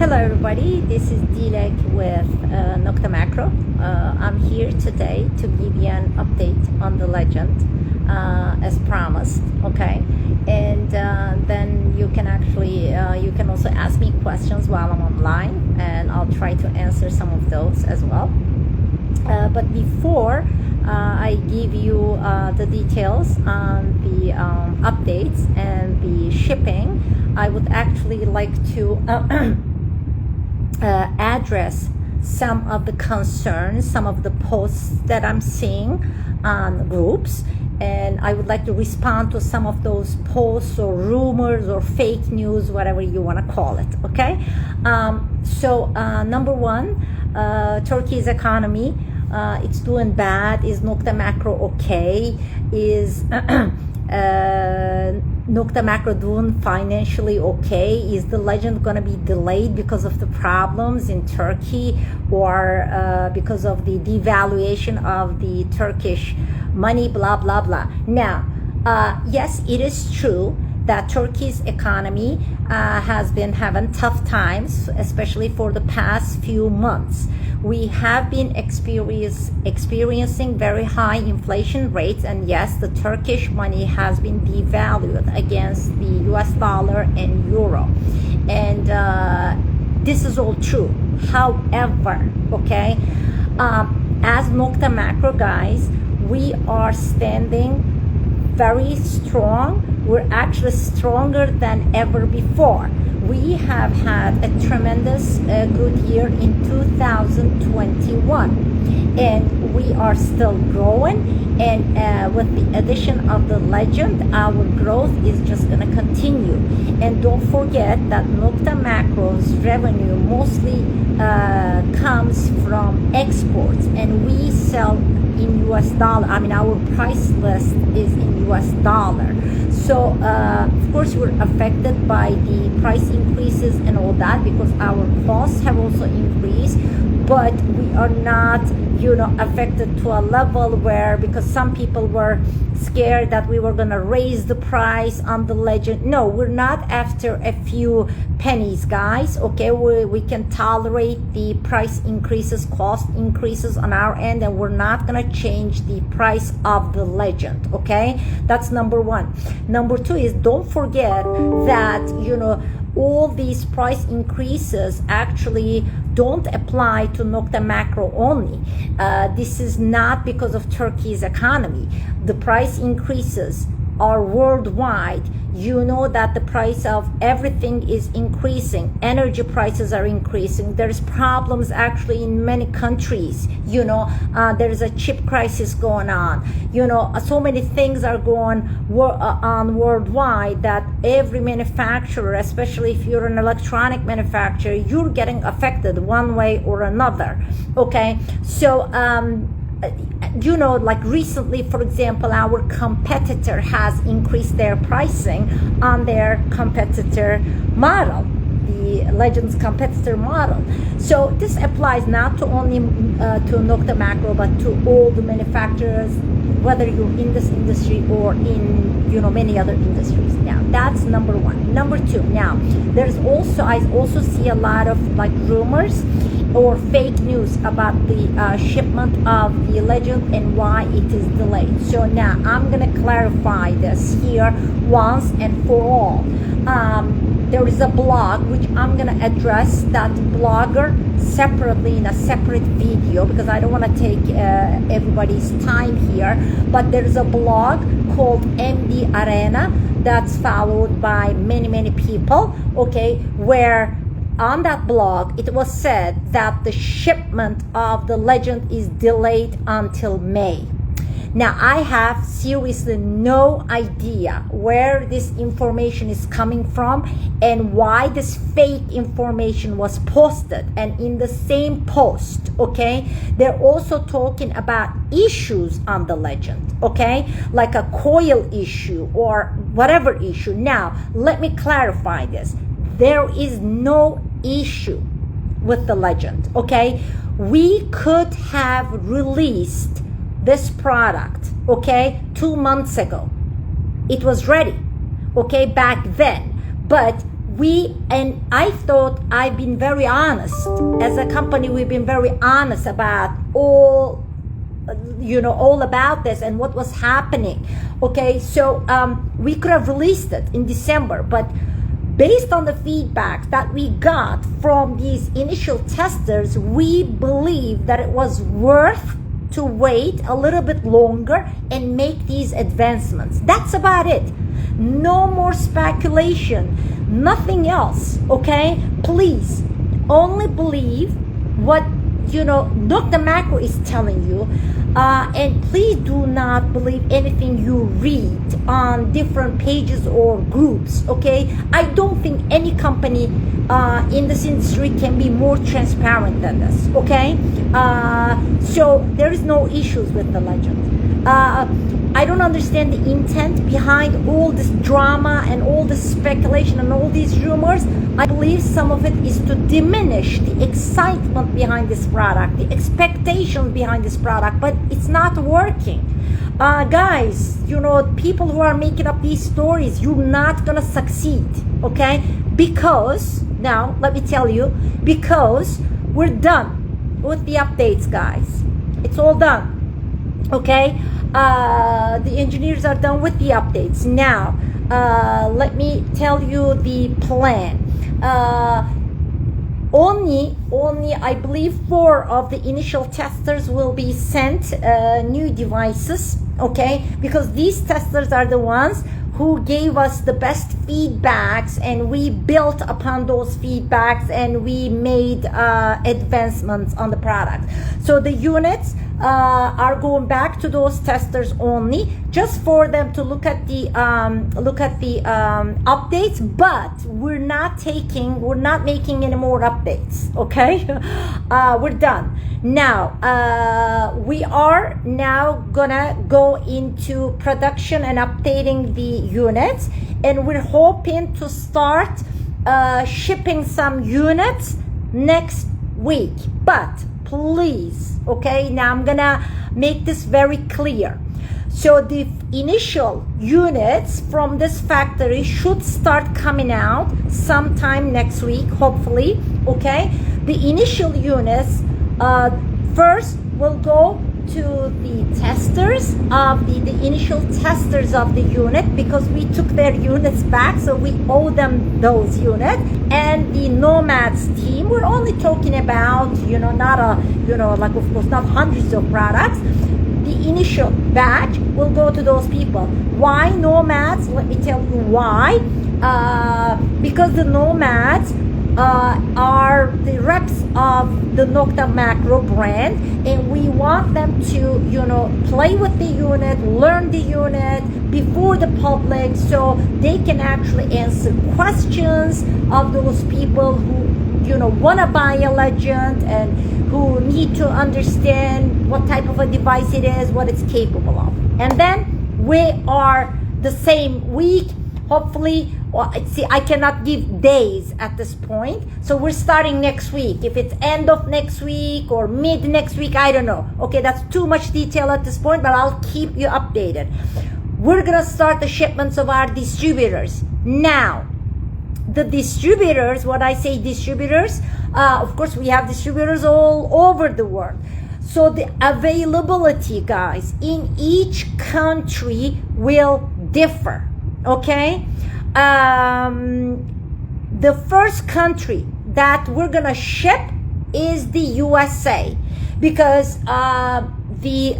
Hello everybody, this is Dilek with Nokta Macro. I'm here today to give you an update on the legend as promised, okay? And then you can actually, you can also ask me questions while I'm online and I'll try to answer some of those as well. But before I give you the details on the updates and the shipping, I would actually like to address some of the concerns, some of the posts that I'm seeing on groups, and I would like to respond to some of those posts or rumors or fake news, whatever you want to call it, okay? Number one, Turkey's economy, it's doing bad. Is Nokta Macro okay? Is Nokta Macro doing financially okay? Is the legend going to be delayed because of the problems in Turkey or because of the devaluation of the Turkish money, blah, blah, blah. Now, yes, it is true that Turkey's economy has been having tough times, especially for the past few months. We have been experiencing very high inflation rates, and yes, the Turkish money has been devalued against the US dollar and euro. And this is all true. However, okay, as Nokta Macro guys, we are standing very strong. We're actually stronger than ever before. We have had a tremendous good year in 2021, and we are still growing, and with the addition of the legend, our growth is just going to continue. And don't forget that Nokta Macro's revenue mostly comes from exports, and we sell in US dollar. I mean, our price list is in US dollar. So of course we're affected by the price increases and all that because our costs have also increased, but we are not, affected to a level where, because some people were scared that we were going to raise the price on the legend. No, we're not after a few pennies, guys, okay? We can tolerate the price increases, cost increases on our end, and we're not going to change the price of the legend, okay? That's number one. Number two is, don't forget that, all these price increases actually don't apply to Nokta Macro only. This is not because of Turkey's economy. The price increases are worldwide. You know that the price of everything is increasing. Energy prices are increasing. There's problems actually in many countries. There's a chip crisis going on. So many things are going on worldwide that every manufacturer, especially if you're an electronic manufacturer, you're getting affected one way or another. Okay, so like recently, for example, our competitor has increased their pricing on their competitor model, the Legends competitor model. So this applies not to only to Nokta Macro, but to all the manufacturers, whether you're in this industry or in many other industries. Now that's number one. Number two, now I also see a lot of like rumors or fake news about the shipment of the legend and why it is delayed. So now I'm gonna clarify this here once and for all. There is a blog which I'm gonna address that blogger separately in a separate video because I don't want to take everybody's time here, but there's a blog called MD Arena that's followed by many people, okay, where on that blog it was said that the shipment of the legend is delayed until May. Now I have seriously no idea where this information is coming from and why this fake information was posted. And in the same post, okay, they're also talking about issues on the legend, okay, like a coil issue or whatever issue. Now let me clarify this. There is no issue with the legend, okay? We could have released this product, okay, 2 months ago. It was ready, okay, back then. But and I thought I've been very honest. As a company, we've been very honest about all about this and what was happening. Okay, so we could have released it in December, but based on the feedback that we got from these initial testers, we believe that it was worth to wait a little bit longer and make these advancements. That's about it. No more speculation, nothing else. Okay, please only believe what nokta makro is telling you, and please do not believe anything you read on different pages or groups. Okay, I don't think any company in this industry can be more transparent than this. Okay, so there is no issues with the legend. I don't understand the intent behind all this drama and all this speculation and all these rumors. I believe some of it is to diminish the excitement behind this product, the expectations behind this product, but it's not working. Guys, people who are making up these stories, you're not gonna succeed, okay? Because, now, let me tell you, because we're done with the updates, guys. It's all done, okay? The engineers are done with the updates. Now, let me tell you the plan. Only I believe 4 of the initial testers will be sent new devices, okay? Because these testers are the ones who gave us the best feedbacks, and we built upon those feedbacks and we made advancements on the product. So the units are going back to those testers only, just for them to look at the updates. But we're not making any more updates. Okay, we're done. Now we are now gonna go into production and updating the units, and we're hoping to start shipping some units next week. But please, okay, now I'm gonna make this very clear. So the initial units from this factory should start coming out sometime next week, hopefully, okay? The initial units first will go to the testers of the initial testers of the unit, because we took their units back, so we owe them those units. And the nomads team, we're only talking about not of course not hundreds of products. The initial batch will go to those people. Why nomads? Let me tell you why. Because the nomads are the reps of the Nokta Makro brand, and we want them to play with the unit, learn the unit before the public, so they can actually answer questions of those people who want to buy a legend and who need to understand what type of a device it is, what it's capable of. And then we are the same week, hopefully. See, I cannot give days at this point, so we're starting next week. If it's end of next week or mid next week, I don't know. Okay, that's too much detail at this point, but I'll keep you updated. We're gonna start the shipments of our distributors. Now, the distributors, when I say distributors, of course we have distributors all over the world. So the availability, guys, in each country will differ, okay? The first country that we're gonna ship is the USA, because we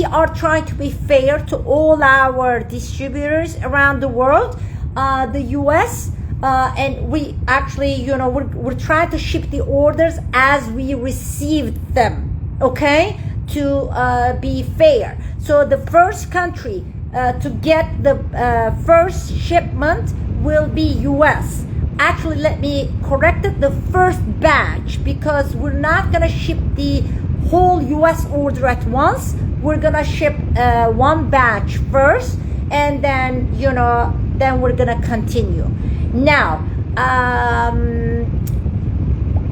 are trying to be fair to all our distributors around the world. The US, and we actually, we're trying to ship the orders as we received them, okay, to be fair. So the first country to get the first shipment will be US. Actually, let me correct it, the first batch, because we're not gonna ship the whole US order at once. We're gonna ship one batch first, and then then we're gonna continue. Now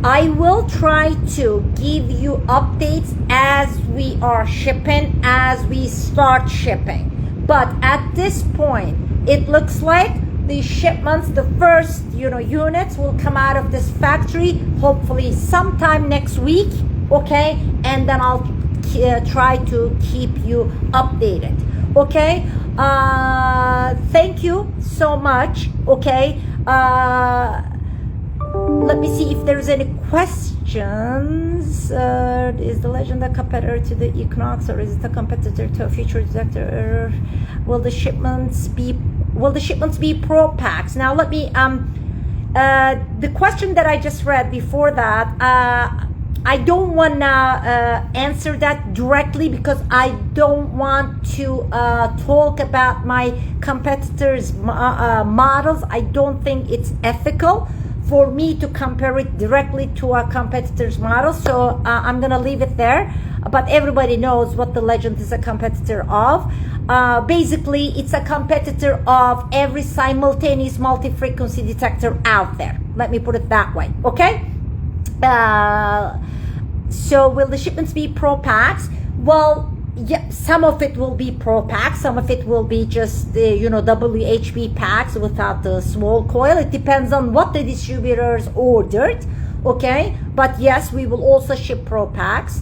I will try to give you updates as we are shipping, as we start shipping. But at this point, it looks like the shipments, the first, units will come out of this factory hopefully sometime next week, okay? And then I'll try to keep you updated, okay? Thank you so much, okay? Let me see if there's any questions. Is the Legend a competitor to the Equinox, or is it a competitor to a future detector? Will the shipments be pro packs? Now let me the question that I just read before that, I don't want to answer that directly because I don't want to talk about my competitors' models. I don't think it's ethical for me to compare it directly to a competitor's model. So I'm gonna leave it there. But everybody knows what the Legend is a competitor of. Basically, it's a competitor of every simultaneous multi-frequency detector out there. Let me put it that way, okay? So will the shipments be pro packs? Well, yeah, some of it will be pro packs, some of it will be just the WHB packs without the small coil. It depends on what the distributors ordered, okay? But yes, we will also ship pro packs.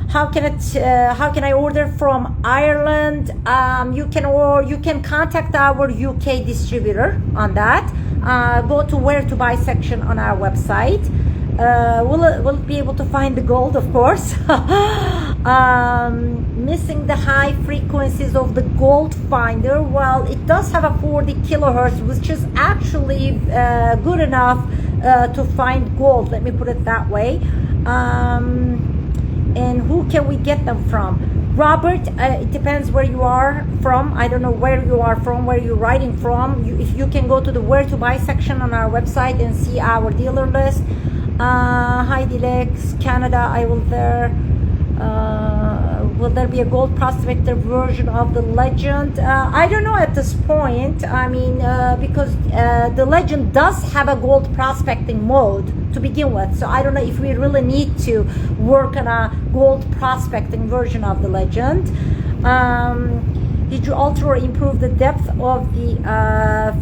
How can I order from Ireland? You can contact our UK distributor on that. Go to where to buy section on our website. We'll be able to find the gold, of course. Missing the high frequencies of the gold finder. Well, it does have a 40 kilohertz, which is actually good enough to find gold. Let me put it that way. And who can we get them from? Robert, it depends where you are from. I don't know where you are from, where you're writing from. If you can go to the where to buy section on our website and see our dealer list. Hi Dilex, Canada, I will there. Will there be a gold prospector version of the Legend? I don't know at this point. I mean, because the Legend does have a gold prospecting mode to begin with. So I don't know if we really need to work on a gold prospecting version of the Legend. Did you alter or improve the depth of the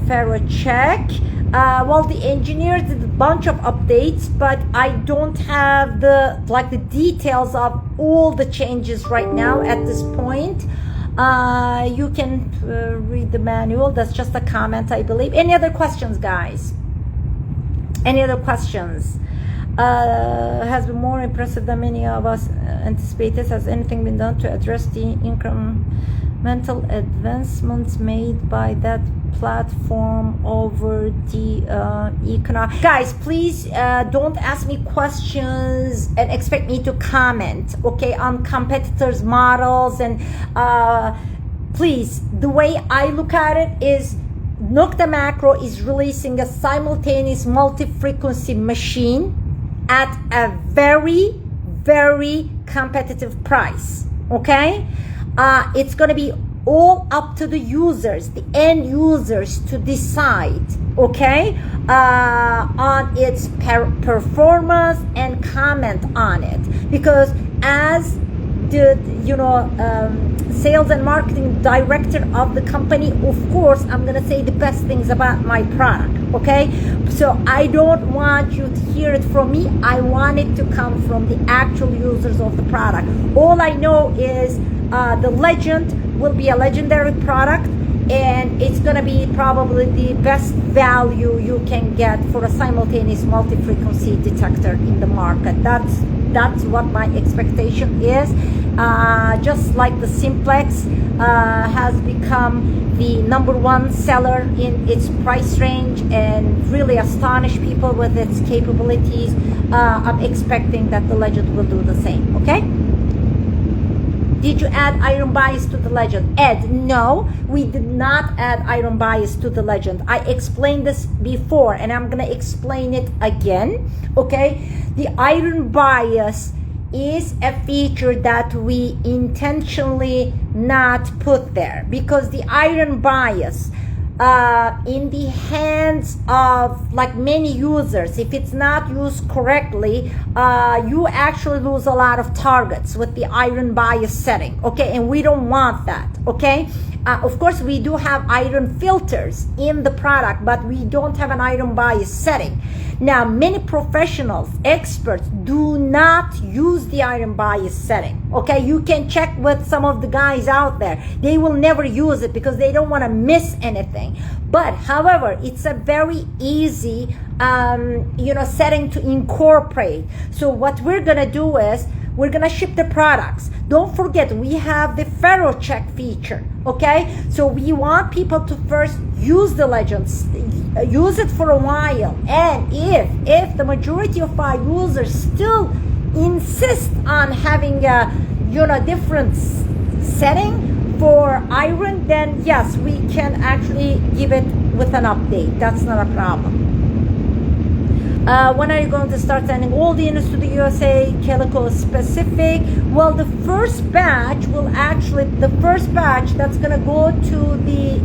Ferro check? Well, the engineer did a bunch of updates, but I don't have the details of all the changes right now at this point. You can read the manual. That's just a comment, I believe. Any other questions, guys? Any other questions? Has been more impressive than many of us anticipated. Has anything been done to address the incremental advancements made by that platform over the Equinox? Guys, please don't ask me questions and expect me to comment, okay, on competitors' models. And please, the way I look at it is Nokta Makro is releasing a simultaneous multi-frequency machine at a very, very competitive price, okay? It's going to be all up to the users, the end users, to decide, okay, on its performance and comment on it. Because as the sales and marketing director of the company, of course I'm gonna say the best things about my product, okay? So I don't want you to hear it from me. I want it to come from the actual users of the product. All I know is the Legend will be a legendary product, and it's gonna be probably the best value you can get for a simultaneous multi-frequency detector in the market. That's what my expectation is. Just like the Simplex has become the #1 seller in its price range and really astonished people with its capabilities, I'm expecting that the Legend will do the same, okay? Did you add iron bias to the Legend? Ed, no, we did not add iron bias to the Legend. I explained this before and I'm gonna explain it again, okay? The iron bias is a feature that we intentionally not put there, because the iron bias in the hands of like many users, if it's not used correctly, you actually lose a lot of targets with the iron bias setting, okay? And we don't want that, okay? Of course, we do have iron filters in the product, but we don't have an iron bias setting. Now, many professionals, experts, do not use the iron bias setting, okay? You can check with some of the guys out there. They will never use it because they don't want to miss anything. But, however, it's a very easy, setting to incorporate. So what we're going to do is, we're gonna ship the products. Don't forget, we have the Faro check feature, okay? So we want people to first use the Legends, use it for a while. And if the majority of our users still insist on having a, different setting for iron, then yes, we can actually give it with an update. That's not a problem. When are you going to start sending all the units to the USA, Calico specific? Well, the first batch that's going to go to the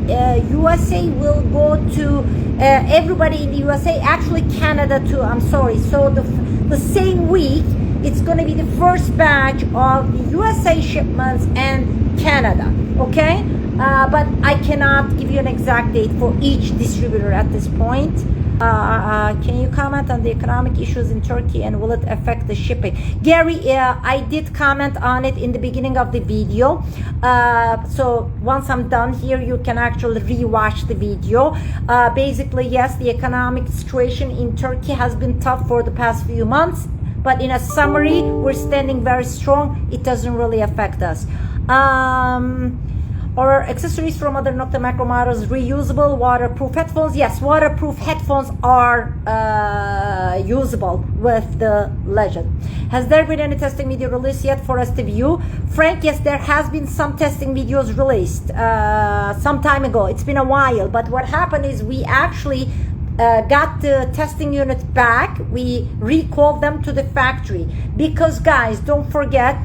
USA will go to everybody in the USA, actually Canada too, I'm sorry. So the same week, it's going to be the first batch of the USA shipments and Canada, okay? But I cannot give you an exact date for each distributor at this point. Can you comment on the economic issues in Turkey and will it affect the shipping? Gary, I did comment on it in the beginning of the video. So once I'm done here, you can actually rewatch the video. Basically, yes, the economic situation in Turkey has been tough for the past few months. But in a summary, we're standing very strong. It doesn't really affect us. Or accessories from other Nokta macro models, reusable, waterproof headphones. Yes, waterproof headphones are usable with the Legend. Has there been any testing video released yet for us to view? Frank, yes, there has been some testing videos released some time ago. It's been a while, but what happened is we actually got the testing units back. We recalled them to the factory because, guys, don't forget,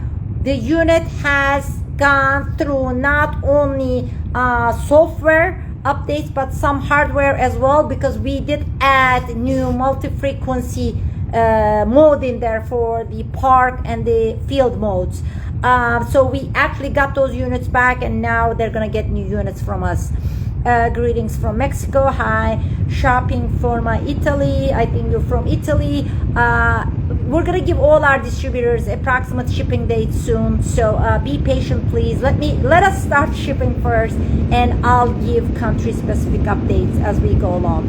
the unit has gone through not only software updates but some hardware as well, because we did add new multi-frequency mode in there for the park and the field modes. So we actually got those units back and now they're gonna get new units from us. Greetings from Mexico. Hi, shopping for my Italy. I think you're from Italy. We're gonna give all our distributors approximate shipping dates soon, so be patient, please. Let us start shipping first, and I'll give country-specific updates as we go along.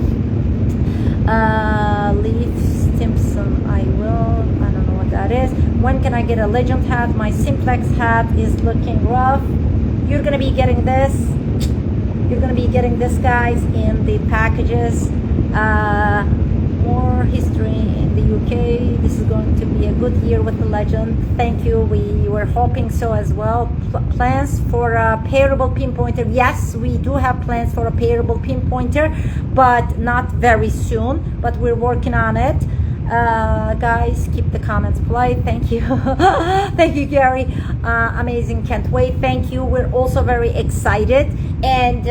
Leaf Stimson, I will. I don't know what that is. When can I get a Legend hat? My Simplex hat is looking rough. You're gonna be getting this. You're going to be getting this, guys, in the packages. More history in the UK. This is going to be a good year with the Legend. Thank you. We were hoping so as well. Plans for a pairable pinpointer. Yes, we do have plans for a pairable pinpointer, but not very soon. But we're working on it. Guys, keep the comments polite. Thank you. Thank you, Gary. Amazing, can't wait. Thank you. We're also very excited. And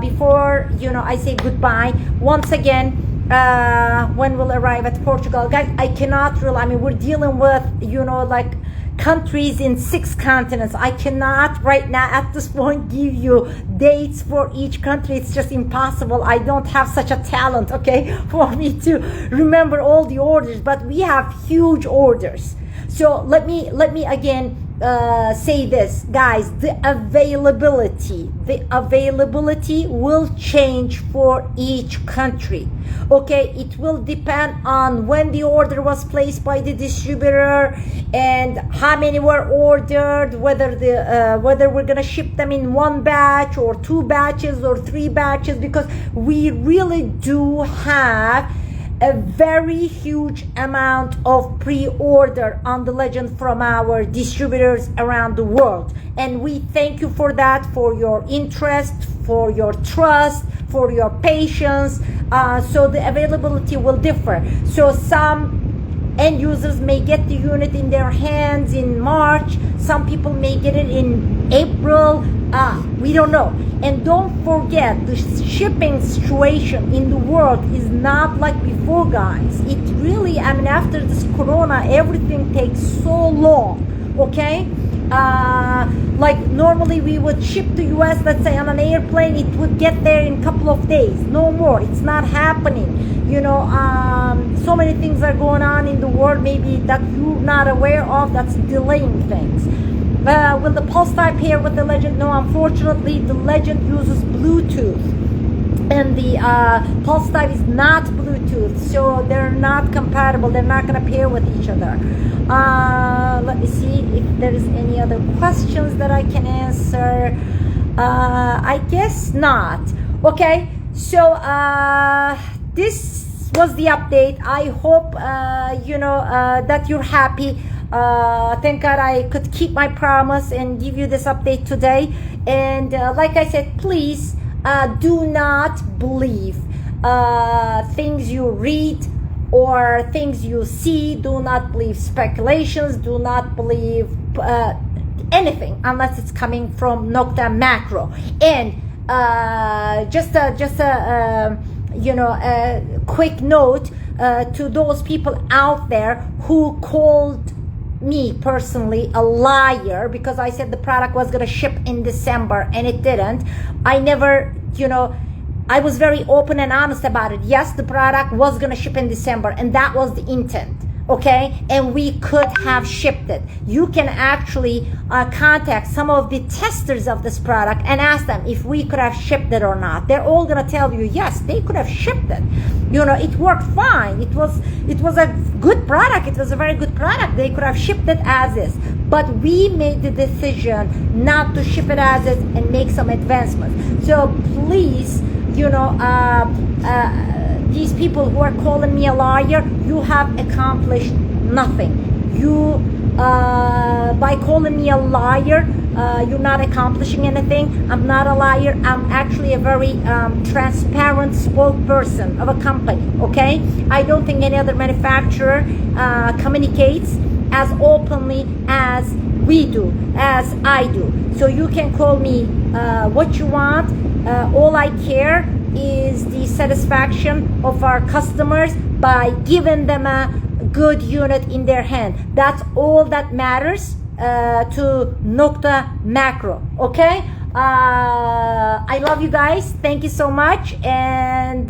before I say goodbye, once again, when we'll arrive at Portugal, guys, I cannot really, we're dealing with countries in 6 continents. I cannot right now at this point give you dates for each country. It's just impossible. I don't have such a talent, okay, for me to remember all the orders, but we have huge orders. So let me again say this, guys. The availability will change for each country. Okay, it will depend on when the order was placed by the distributor and how many were ordered, whether we're gonna ship them in 1 batch or 2 batches or 3 batches, because we really do have a very huge amount of pre-order on the Legend from our distributors around the world, and we thank you for that, for your interest, for your trust, for your patience. So the availability will differ. So some end users may get the unit in their hands in March. Some people may get it in April. We don't know. And don't forget, the shipping situation in the world is not like before, guys. It really, I mean, after this corona, everything takes so long, okay? Like normally we would ship to US, let's say on an airplane, it would get there in a couple of days, no more. It's not happening. You know, so many things are going on in the world maybe that you're not aware of, that's delaying things. Will the pulse type pair with the Legend? No, unfortunately the Legend uses Bluetooth and the pulse type is not Bluetooth, so they're not compatible. They're not going to pair with each other. Let me see if there is any other questions that I can answer. I guess not. Okay, so this was the update. I hope that you're happy. Thank God I could keep my promise and give you this update today. And like I said, please do not believe things you read or things you see. Do not believe speculations. Do not believe anything unless it's coming from Nokta Makro. And just a quick note to those people out there who called me personally a liar because I said the product was going to ship in December and it didn't. I never, I was very open and honest about it. Yes, the product was going to ship in December and that was the intent. Okay, and we could have shipped it. You can actually contact some of the testers of this product and ask them if we could have shipped it or not. They're all gonna tell you yes, they could have shipped it. It worked fine. It was a good product. It was a very good product. They could have shipped it as is. But we made the decision not to ship it as is and make some advancements. So please, these people who are calling me a liar, you have accomplished nothing. You, by calling me a liar, you're not accomplishing anything. I'm not a liar. I'm actually a very transparent spokesperson of a company, okay? I don't think any other manufacturer communicates as openly as we do, as I do. So you can call me what you want. All I care is the satisfaction of our customers by giving them a good unit in their hand. That's all that matters to Nokta Makro. Okay, I love you guys. Thank you so much. And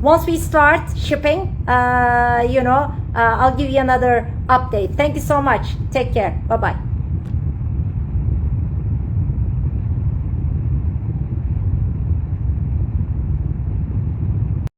once we start shipping, I'll give you another update. Thank you so much. Take care. Bye bye.